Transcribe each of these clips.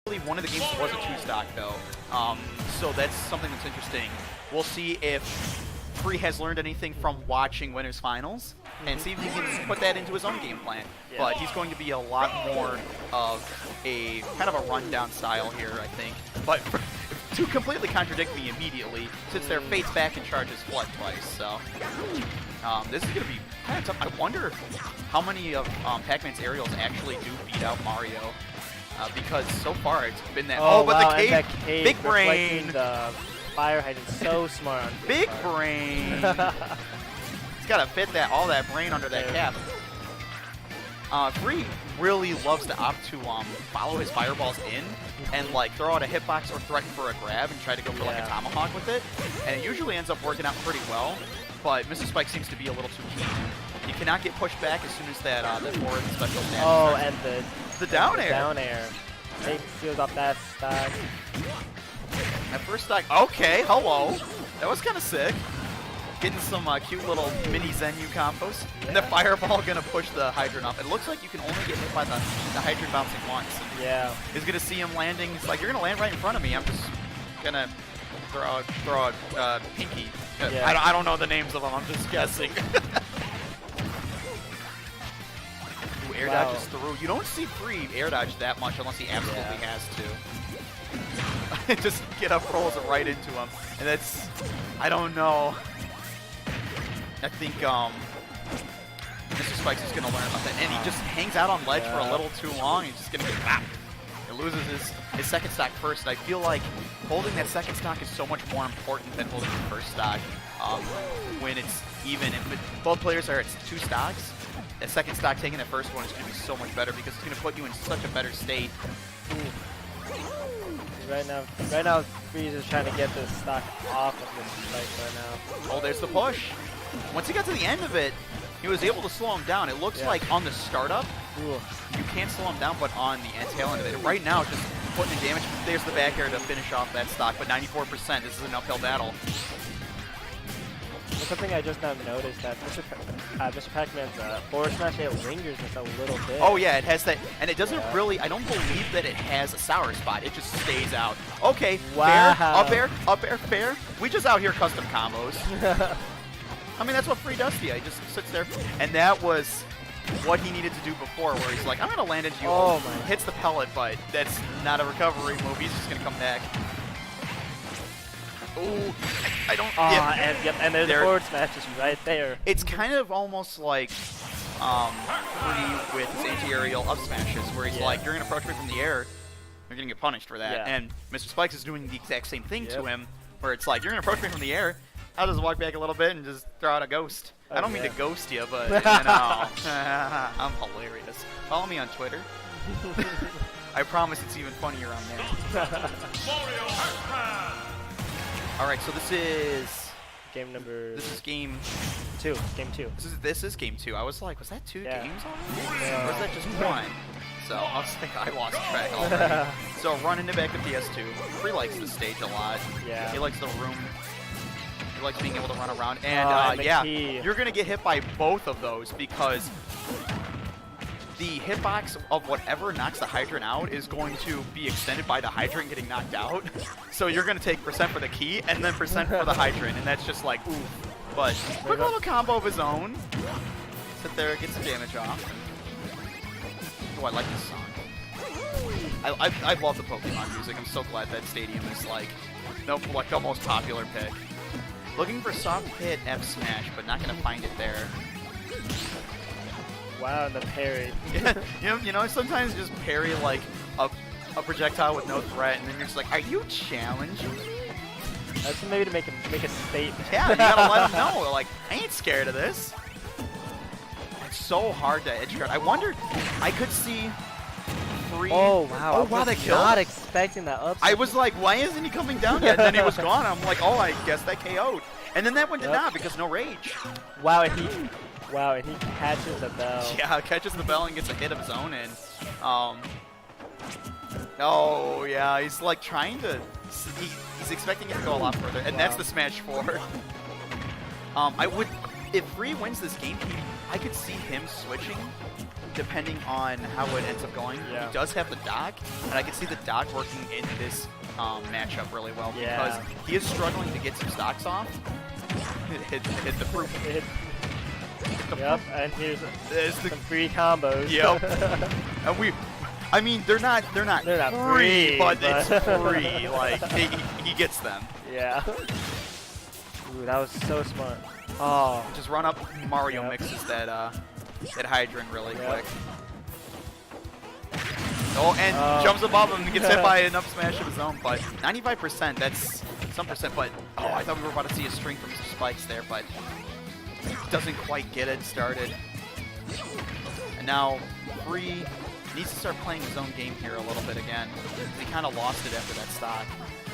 One of the games was a 2-stock though, so that's something that's interesting. We'll see if Free has learned anything from watching Winners Finals and see if he can put that into his own game plan. Yeah. But he's going to be a lot more of a kind of a rundown style here, I think. But to completely contradict me immediately, since their Fate's back and charges Flood twice, so this is going to be kind of tough. I wonder how many of Pacman's aerials actually do beat out Mario. Because so far it's been that. Oh, but wow, the cave, and that cave big brain. The fire hydrant, so smart. On big brain. He's got to fit all that brain under that cap. Free really loves to opt to follow his fireballs in and like throw out a hitbox or threaten for a grab and try to go for like a tomahawk with it, and it usually ends up working out pretty well. But Mr. Spike seems to be a little too keen. You cannot get pushed back as soon as that forward special damage. Oh, starts. and the down air. Down air. He seals off that stock. That first stock. Okay, hello. That was kind of sick. Getting some cute little mini Zenyu combos. And the fireball gonna push the hydrant off. It looks like you can only get hit by the hydrant bouncing once. Yeah. He's gonna see him landing. It's like, you're gonna land right in front of me. I'm just gonna throw a pinky. Yeah. I don't know the names of them. I'm just guessing. Air dodges through. You don't see Free air dodge that much unless he absolutely has to. Just get up, rolls it right into him. And that's, I don't know. I think Mr. Spikes is going to learn about that. And he just hangs out on ledge for a little too long. He's just going to get back. He loses his second stock first. And I feel like holding that second stock is so much more important than holding the first stock when it's even. If both players are at 2 stocks, that second stock taking that first one is going to be so much better because it's going to put you in such a better state. Right now, Freeze is trying to get this stock off of this Spike right now. Oh, there's the push. Once he got to the end of it, he was able to slow him down. It looks like on the startup, you can't slow him down, but on the tail end of it. Right now, just putting in damage. There's the back air to finish off that stock, but 94%. This is an uphill battle. Something I just now noticed that Mr. Pacman's forward smash, it lingers just a little bit. Oh yeah, it has that, and it doesn't really, I don't believe that it has a sour spot. It just stays out. Okay, wow. Fair, up air, fair. We just out here custom combos. I mean, that's what Free does to you. He just sits there, and that was what he needed to do before, where he's like, I'm going to land into you. Oh my. Hits the pellet, but that's not a recovery move. He's just going to come back. Oh, I don't. And there's the forward smash just right there. It's kind of almost like Free with his anti-aerial up smashes, where he's like, you're going to approach me from the air, you're going to get punished for that. And Mr. Spikes is doing the exact same thing to him, where it's like, you're going to approach me from the air, I'll just walk back a little bit and just throw out a ghost. I don't mean to ghost you, but, you know, I'm hilarious. Follow me on Twitter. I promise it's even funnier on there. Alright, so this is game number. This is game 2. Game 2. This is game 2. I was like, was that 2 games already? No. Or was that just 1? So I was like, I lost track already. So running it back to PS2. Free likes the stage a lot. Yeah. He likes the room. He likes being able to run around. And yeah, you're gonna get hit by both of those because the hitbox of whatever knocks the hydrant out is going to be extended by the hydrant getting knocked out. So you're going to take percent for the key and then percent for the hydrant, and that's just like, ooh. But quick little combo of his own. Sit there, get some damage off. Oh, I like this song. I love the Pokemon music. I'm so glad that Stadium is like the most popular pick. Looking for soft hit F smash, but not going to find it there. Wow, the parry. Yeah, you know, sometimes just parry like a projectile with no threat, and then you're just like, are you challenging me? That's maybe to make a statement. Yeah, you gotta let them know. Like, I ain't scared of this. It's so hard to edge guard. I wondered, I could see Free. Oh wow! Oh wow, that killed. Not expecting that up. I was like, why isn't he coming down yet? And then he was gone. I'm like, oh, I guess that KO'd. And then that one did not because no rage. Wow, and he catches the bell. Yeah, catches the bell and gets a hit of his own in. Oh, yeah, he's like trying to... He's expecting it to go a lot further, and that's the Smash 4. I would if Free wins this game, I could see him switching depending on how it ends up going. Yeah. He does have the dock, and I could see the dock working in this matchup really well because he is struggling to get some stocks off. Hit the fruit. Yep, and here's some free combos. Yep. And I mean, they're not free, but it's free. Like he gets them. Yeah. Ooh, that was so smart. Oh, just run up. Mario mixes that hydrant really quick. Oh, and jumps above him and gets hit by an up smash of his own. But 95%, that's some percent. But oh, I thought we were about to see a string from Mr. Spikes there, but doesn't quite get it started. And now Free needs to start playing his own game here a little bit again. He kind of lost it after that stock.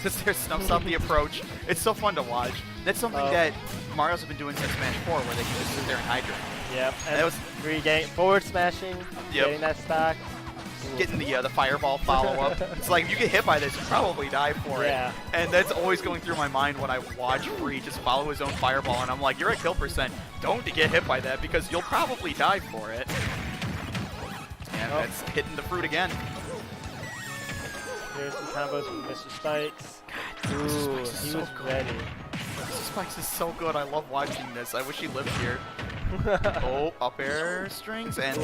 Sits there, snuffs out the approach. It's so fun to watch. That's something that Mario's have been doing since Smash 4, where they can just sit there and hydrant. Yep, and that was Free forward smashing, getting that stock. Getting the fireball follow-up. It's like, if you get hit by this, you probably die for it. And that's always going through my mind when I watch Free just follow his own fireball, and I'm like, you're at kill percent. Don't get hit by that, because you'll probably die for it. And that's hitting the fruit again. Here's some combos from Mr. Spikes. God, ooh, Mr. Spikes he was ready. Mr. Spikes is so good. I love watching this. I wish he lived here. Oh, up air strings, and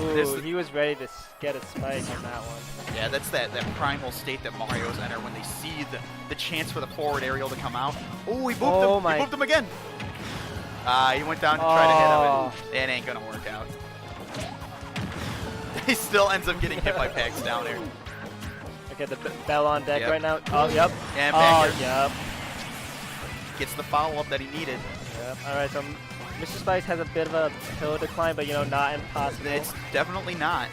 he was ready to get a spike on that one. Yeah, that's that primal state that Mario's enter when they see the chance for the forward aerial to come out. Oh, he booped him. He booped him again. He went down to try to hit him, and it ain't gonna work out. He still ends up getting hit by Pax down air. Okay, the bell on deck right now. Oh, yep. And back yep. Gets the follow-up that he needed. Yep. All right, so Mr. Spikes has a bit of a hill decline, but, not impossible. It's definitely not.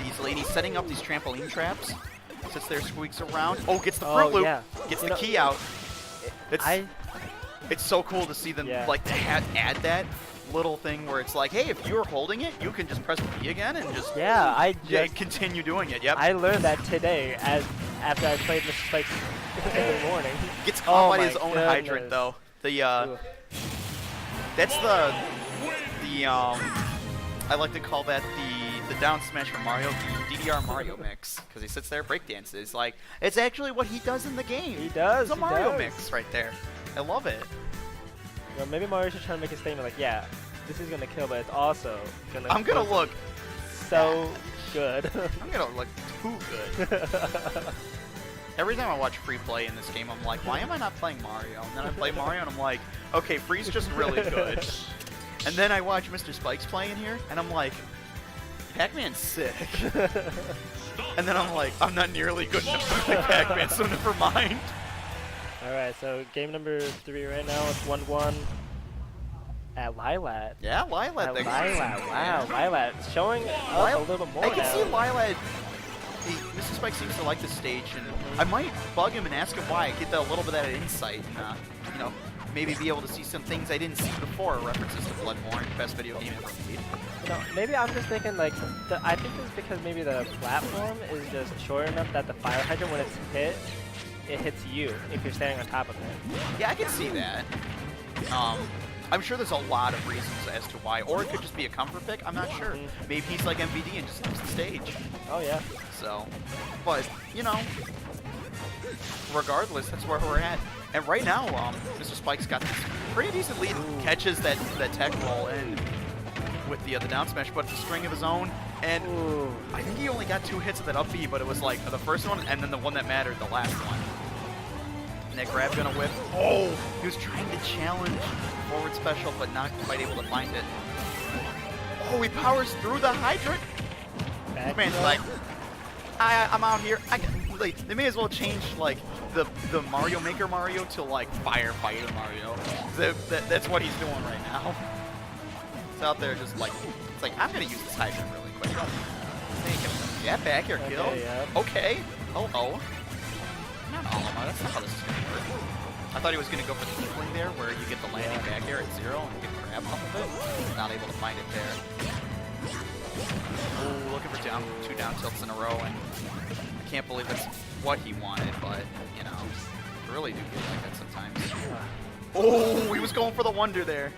Easily. And he's setting up these trampoline traps. Sits there, squeaks around. Oh, gets the Fruit Loop. Yeah. Gets the key out. It's so cool to see them, like, add that little thing where it's like, hey, if you're holding it, you can just press B again and just continue doing it. Yep. I learned that today after I played Mr. Spikes in the morning. Gets caught by his own hydrant, though. That's the I like to call that the down smash from Mario, the DDR Mario mix, because he sits there breakdances. Like, it's actually what he does in the game. He does. It's a Mario mix right there. I love it. Well, maybe Mario's just trying to make a statement like, yeah, this is gonna kill, but it's also gonna. I'm gonna look so good. I'm gonna look too good. Every time I watch Free play in this game, I'm like, why am I not playing Mario? And then I play Mario, and I'm like, okay, Free's just really good. And then I watch Mr. Spikes play in here, and I'm like, Pac-Man's sick. And then I'm like, I'm not nearly good enough to play Pac-Man, so never mind. All right, so game number 3 right now. It's 1-1 at Lilat. Yeah, Lilat. At Lilat. Wow, Lilat showing up a little more. I can see Lilat. Mr. Spike seems to like this stage, and I might bug him and ask him why. Get a little bit of that insight, and maybe be able to see some things I didn't see before. References to Bloodborne, best video game ever made. Maybe I'm just thinking like I think it's because maybe the platform is just short enough that the fire hydrant, when it's hit, it hits you if you're standing on top of it. Yeah, I can see that. I'm sure there's a lot of reasons as to why, or it could just be a comfort pick. I'm not sure. Maybe he's like MVD and just loves the stage. Oh yeah. So, but regardless, that's where we're at. And right now, Mr. Spike's got this pretty decent lead. Catches that tech roll in with the down smash, but the string of his own. And I think he only got 2 hits of that up B, but it was like the first one and then the one that mattered, the last one. And that grab gonna whip. Oh, he was trying to challenge forward special, but not quite able to find it. Oh, he powers through the hydrant. Man's like, I'm out here. They may as well change like the Mario Maker Mario to like Firefighter Mario. That's what he's doing right now. He's out there just like, it's like, I'm gonna use this hydrant really quick. Yeah, back here, kill. Okay. Oh. Not all of them. That's not how this is gonna work. I thought he was gonna go for the Inkling there, where you get the landing back air at 0 and get grab off of it. Not able to find it there. Oh, looking for 2 down tilts in a row, and I can't believe that's what he wanted, but I really do feel like that sometimes. Oh, he was going for the wonder there.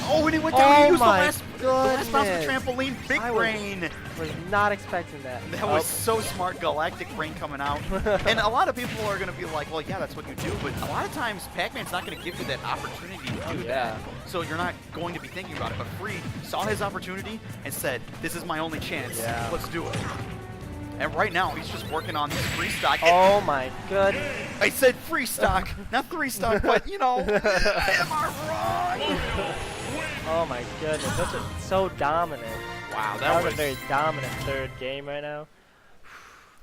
Oh, and he went down. He used the my last bounce of the goodness. trampoline. Big brain. Was not expecting that. That was so smart. Galactic brain coming out. And a lot of people are going to be like, well, yeah, that's what you do. But a lot of times, Pac-Man's not going to give you that opportunity to do that. So you're not going to be thinking about it. But Free saw his opportunity and said, this is my only chance. Yeah. Let's do it. And right now, he's just working on his free stock. Oh my goodness. I said free stock, not 3 stock, but you know, am I wrong? Oh my goodness, that's so dominant. Wow, that was a very dominant third game right now.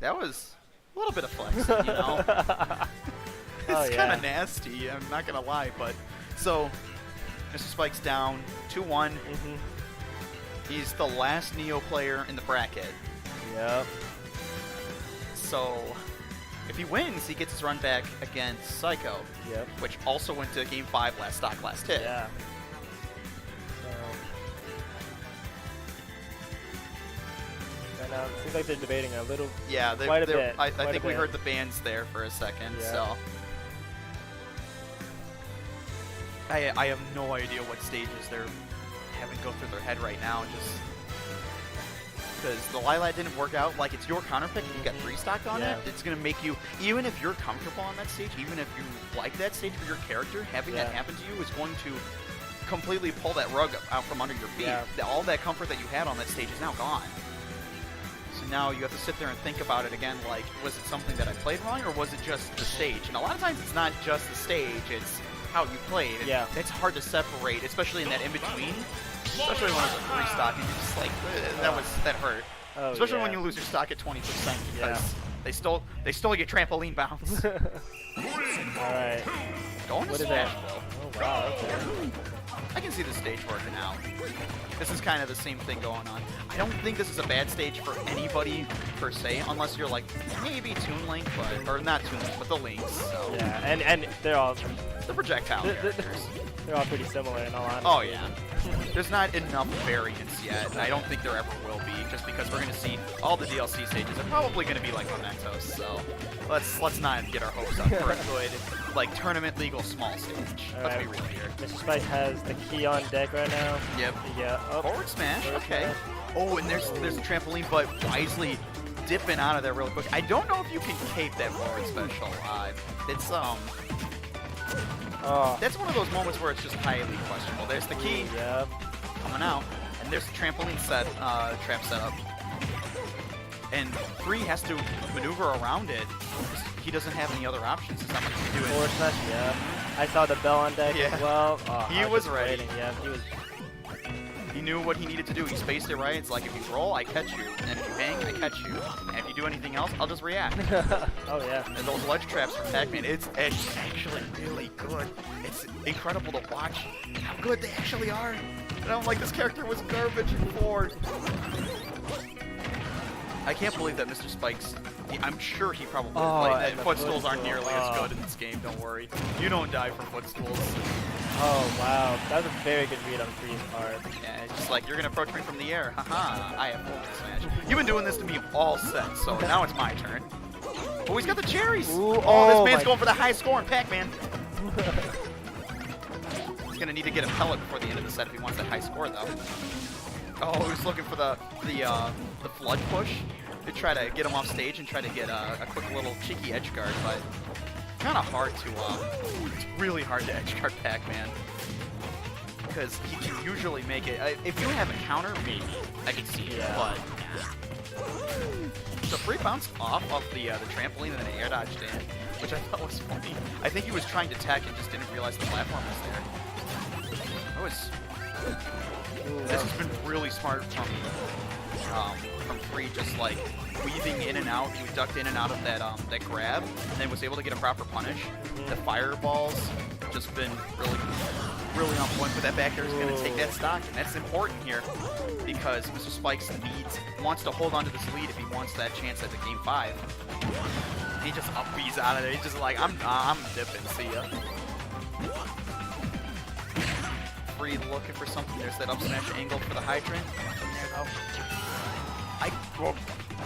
That was a little bit of flexing, you know? It's kind of nasty, I'm not going to lie, but so Mr. Spike's down 2-1. He's the last Neo player in the bracket. Yep. So if he wins, he gets his run back against Psycho, which also went to Game 5 last stock, last hit. Yeah. Right now, it seems like they're debating a little. Yeah, quite a bit. I think we heard the bands there for a second. Yeah. So I have no idea what stages they're having go through their head right now. Just because the Lilat didn't work out, like it's your counter pick and you got 3 stock on it, it's going to make you, even if you're comfortable on that stage, even if you like that stage for your character, having that happen to you is going to completely pull that rug out from under your feet. All that comfort that you had on that stage is now gone. So now you have to sit there and think about it again, like, was it something that I played wrong or was it just the stage? And a lot of times it's not just the stage, it's how you played. And it's hard to separate, especially in that in-between. Especially when it's a 3 stock, and you're just like, that hurt. Especially when you lose your stock at 20% because they stole your trampoline bounce. Alright. Going to Smashville. Oh wow, okay. I can see the stage working out. This is kind of the same thing going on. I don't think this is a bad stage for anybody per se, unless you're like maybe Toon Link, or not Toon Link, but the Links. So. Yeah, and they're all the projectile characters. They're all pretty similar in all honesty. Oh yeah. There's not enough variance yet, and I don't think there ever will be, just because we're going to see all the DLC stages are probably going to be like Mementos, so let's not get our hopes up for a good, like, tournament legal small stage. Let's be real here. Mr. Spike has the key on deck right now. Yep. Yeah. Oh. Forward smash, okay. Oh, and there's a trampoline, but wisely dipping out of there really quick. I don't know if you can cape that forward special. It's, that's one of those moments where it's just highly questionable. There's the key coming out, and there's the trampoline trap setup. And Free has to maneuver around it. He doesn't have any other options. He's not going to do it. Forward smash, I saw the bell on deck as well. Oh, he was ready. Yeah, he was. He knew what he needed to do. He spaced it right. It's like, if you roll, I catch you. And if you hang, I catch you. And if you do anything else, I'll just react. Oh, yeah. And those ledge traps from Pacman, it's actually really good. It's incredible to watch how good they actually are. And I'm like, this character was garbage before. I can't believe that Mr. Spike's... I'm sure he probably played that. Footstools aren't nearly as good in this game, don't worry. You don't die for footstools. Oh, wow. That was a very good read on Free's part. Yeah, it's just like, you're going to approach me from the air. Haha, I have forward smash. You've been doing this to me all set, so now it's my turn. Oh, he's got the cherries! Ooh, this man's going for the high score in Pac-Man. He's going to need to get a pellet before the end of the set if he wants that high score, though. Oh, he's looking for the flood push to try to get him off stage and try to get a quick little cheeky edge guard, but kind of hard to, it's really hard to edge guard Pac-Man. Because he can usually make it, if you have a counter, maybe, I can see it, but so Free bounced off of the trampoline and then air dodged in, which I thought was funny. I think he was trying to tech and just didn't realize the platform was there. That was... This has been really smart from Free, just like weaving in and out. He ducked in and out of that grab, and then was able to get a proper punish. The fireballs just been really on point with that back air. Is going to take that stock, and that's important here because Mr. Spikes wants to hold on to this lead if he wants that chance at the Game 5. And he just up B's out of there. He's just like, I'm dipping. See ya. Free looking for something. There's that up smash angle for the hydrant. There though.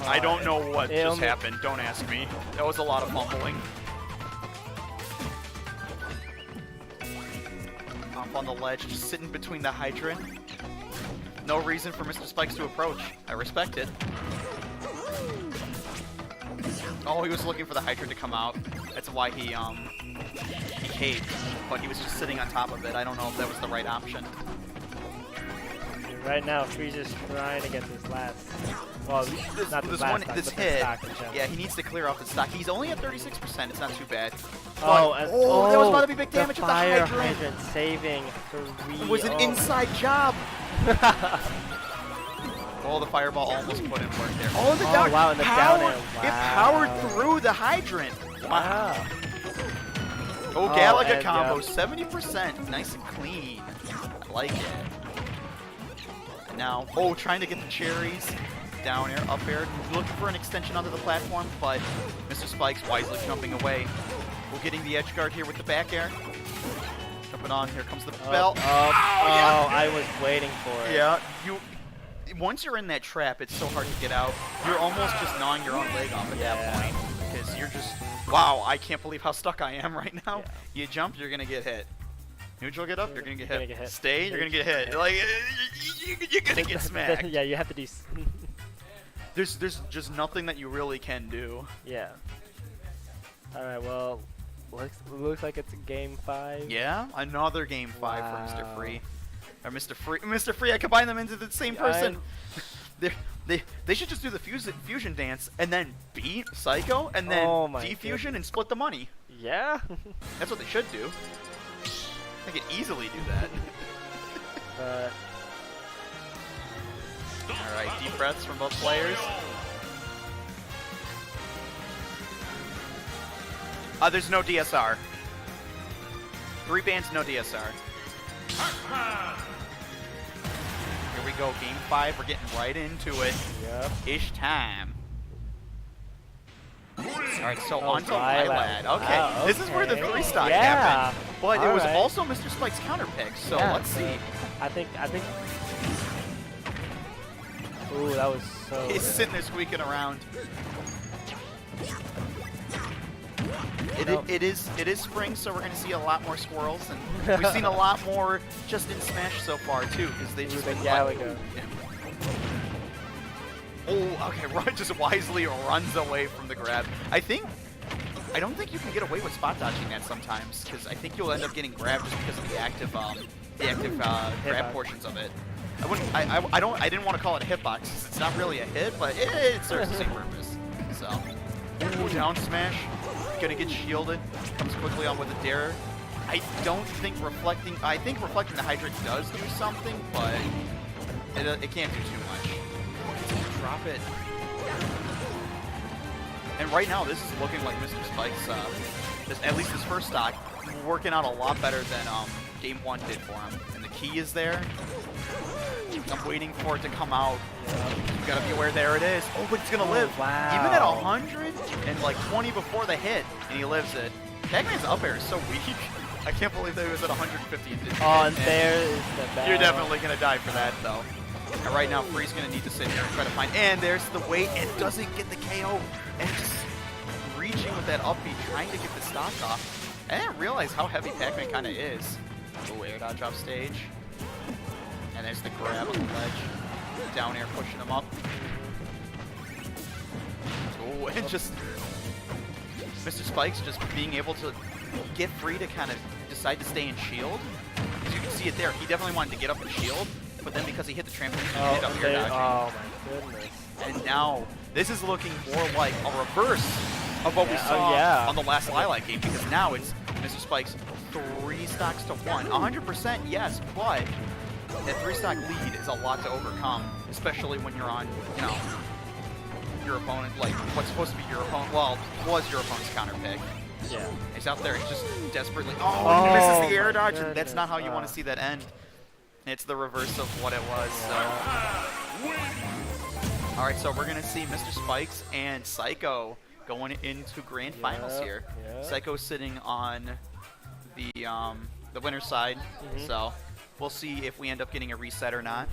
I don't know what just happened. Don't ask me. That was a lot of fumbling. on the ledge, just sitting between the hydrant. No reason for Mr. Spikes to approach. I respect it. Oh, he was looking for the hydrant to come out. That's why he caved. But he was just sitting on top of it. I don't know if that was the right option. Right now, Frieza's trying to get this last. Well, not this last stock, this but hit. the stock in general. Yeah, he needs to clear off the stock. He's only at 36%. It's not too bad. Oh, But, and, there was about to be big damage with the fire hydrant. saving 3. It was an inside job. Oh, the fireball almost put in work there. Oh, the down, wow, and the down air. Wow. It powered through the hydrant. Wow. Oh, Galaga combo, 70%. Nice and clean. I like it. And now, trying to get the cherries. Down air, up air. Looking for an extension onto the platform, but Mr. Spikes wisely jumping away. We're getting the edge guard here with the back air. Jumping on. Here comes the bell. Yeah. I was waiting for it. Yeah. Once you're in that trap, it's so hard to get out. You're almost just gnawing your own leg off at that point. Because you're just, wow, I can't believe how stuck I am right now. Yeah. You jump, you're going to get hit. Neutral get up, you're going to get hit. Stay, you're going to get hit. Like, you're going to get smacked. Yeah, you have to do... There's just nothing that you really can do. Yeah. Alright, well, looks like it's game 5. Yeah, another game 5 for Mr. Free. Or Mr. Free, I combine them into the same person. They should just do the fusion dance and then beat Psycho and then defusion and split the money. Yeah. That's what they should do. They could easily do that. Alright, deep breaths from both players. There's no DSR. 3 bands, no DSR. Here we go, game 5. We're getting right into it. Yep. Ish time. Alright, so on to Lylad. Okay. Wow, This is where the 3 stock yeah. happened. But it was also Mr. Spike's counter pick, so let's see. I think. Ooh, that was so. He's sitting there squeaking around. It is spring, so we're going to see a lot more squirrels, and we've seen a lot more just in Smash so far too, because they just been Galaga. Oh, okay, Rod just wisely runs away from the grab. I don't think you can get away with spot dodging that sometimes, because I think you'll end up getting grabbed just because of the active grab portions of it. I didn't want to call it a hitbox, because it's not really a hit, but it serves the same purpose. So, ooh, down smash. Gonna get shielded. Comes quickly on with a dare. I think reflecting the hydrant does do something, but it can't do too much. Drop it. And right now, this is looking like Mr. Spike's, at least his first stock, working out a lot better than Game 1 did for him. And the key is there. I'm waiting for it to come out. You gotta be aware. There it is. Oh, but it's gonna live. Wow. Even at 100 and like 20 before the hit, and he lives it. Pacman's up air is so weak. I can't believe that he was at 150 and didn't and there is the bell. You're definitely gonna die for that though. And right now, Free's gonna need to sit here and try to find. And there's the wait. It doesn't get the KO. And just reaching with that up B, trying to get the stock off. I didn't realize how heavy Pacman kind of is. Oh, air dodge off stage. And there's the grab on the ledge. Down air pushing him up. Oh, and just Mr. Spikes just being able to get free to kind of decide to stay in shield. As you can see it there, he definitely wanted to get up and shield, but then because he hit the trampoline, he hit up air dodging. Oh my goodness. And now, this is looking more like a reverse of what we saw on the last Lilac game, because now it's Mr. Spike's 3 stocks to 1. 100% yes, but that 3 stock lead is a lot to overcome, especially when you're on, your opponent, like what's supposed to be your opponent, well, was your opponent's counter pick. Yeah. He's out there, he's just desperately, he misses the air dodge, and that's not how you want to see that end. It's the reverse of what it was, so. Alright, so we're going to see Mr. Spikes and Psycho going into grand finals here. Psycho's sitting on the winner's side, so we'll see if we end up getting a reset or not.